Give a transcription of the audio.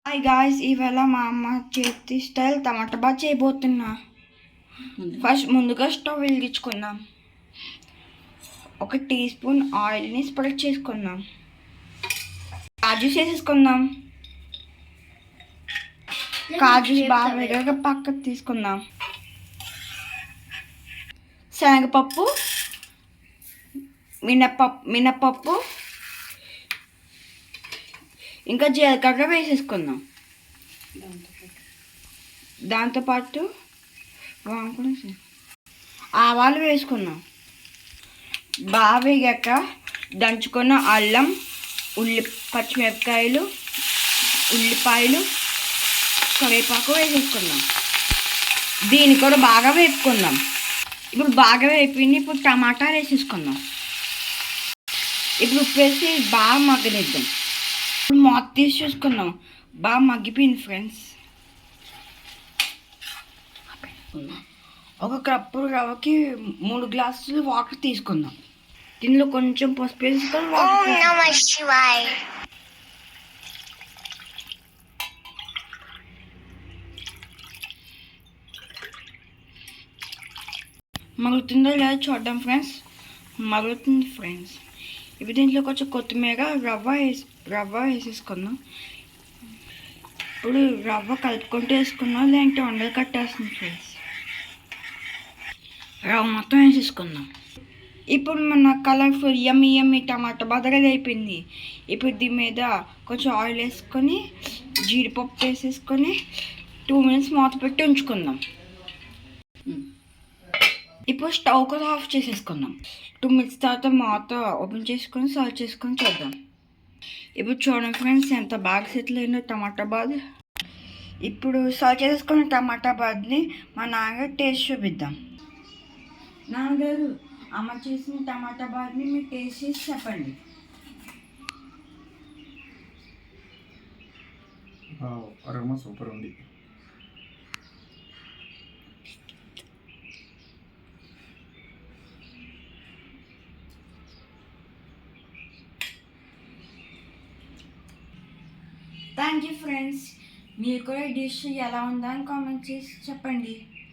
Hi guys, ఈవేళ మా అమ్మ చేతి స్టైల్ టమాటా బాత్ చేయబోతున్నా. ముందుగా స్టవ్ వెలిగించుకుందాం. 1 టీ స్పూన్ ఆయిల్ని స్ప్రెడ్ చేసుకుందాం. కాజు వేసేసుకుందాం. కాజు బాగా వేగాక పక్కకు తీసుకుందాం. శనగపప్పు, మినపప్పు ఇంకా జీలకర్ర వేసేసుకుందాం. దాంతోపాటు ఆవాలు వేసుకుందాం. బాగా వేగాక దంచుకున్న అల్లం, పచ్చిమిరపకాయలు, ఉల్లిపాయలు, కరివేపాకు వేసేసుకుందాం. దీన్ని కూడా బాగా వేపుకుందాం. ఇప్పుడు బాగా వేపింది. ఇప్పుడు టమాటాలు వేసేసుకుందాం. ఇప్పుడు ఉప్పు వేసి బాగా మగ్గనిద్దాం. ఇప్పుడు మూత తీసి చూసుకుందాం. బాగా మగ్గిపోయింది ఫ్రెండ్స్. 1 కప్పు రవ్వకి 3 గ్లాసులు వాటర్ తీసుకుందాం. దీనిలో కొంచెం పసుపు వేసుకొని మరుగుతుందో లేదో చూద్దాం ఫ్రెండ్స్. మరుగుతుంది ఫ్రెండ్స్. ఇప్పుడు దీంట్లో కొంచెం కొత్తిమీర, రవ్వ వేసేసుకుందాం. ఇప్పుడు రవ్వ కలుపుకుంటూ వేసుకుందాం, లేదంటే వండలు కట్టేస్తుంది ఫ్రెండ్స్. రవ్వ మొత్తం వేసేసుకుందాం. ఇప్పుడు మన కలర్ఫుల్ యమ్మీ టమాటా బాత్ రెడీ అయిపోయింది. ఇప్పుడు దీని మీద కొంచెం ఆయిల్ వేసుకొని జీడిపప్పు వేసేసుకొని 2 మినిట్స్ మూత పెట్టి ఉంచుకుందాం. ఇప్పుడు స్టవ్ కూడా ఆఫ్ చేసేసుకుందాం. 2 మినిట్స్ తర్వాత మూత ఓపెన్ చేసుకొని సర్వ్ చేసుకొని చూద్దాం. ఇప్పుడు చూడండి ఫ్రెండ్స్, ఎంత బాగా సెటిల్ అయిందో టమాటా బాత్. ఇప్పుడు సర్వ్ చేసుకున్న టమాటా బాత్ని మా నాన్నగారు టేస్ట్ చూపిద్దాం. నాన్నగారు, అమ్మ చేసిన టమాటా బాత్ని మీరు టేస్ట్ చేసి చెప్పండి. అరోమా సూపర్ ఉంది. Thank you friends. మీరు కూడా ఈ డిష్ ఎలా ఉందా అని కామెంట్ చేసి చెప్పండి.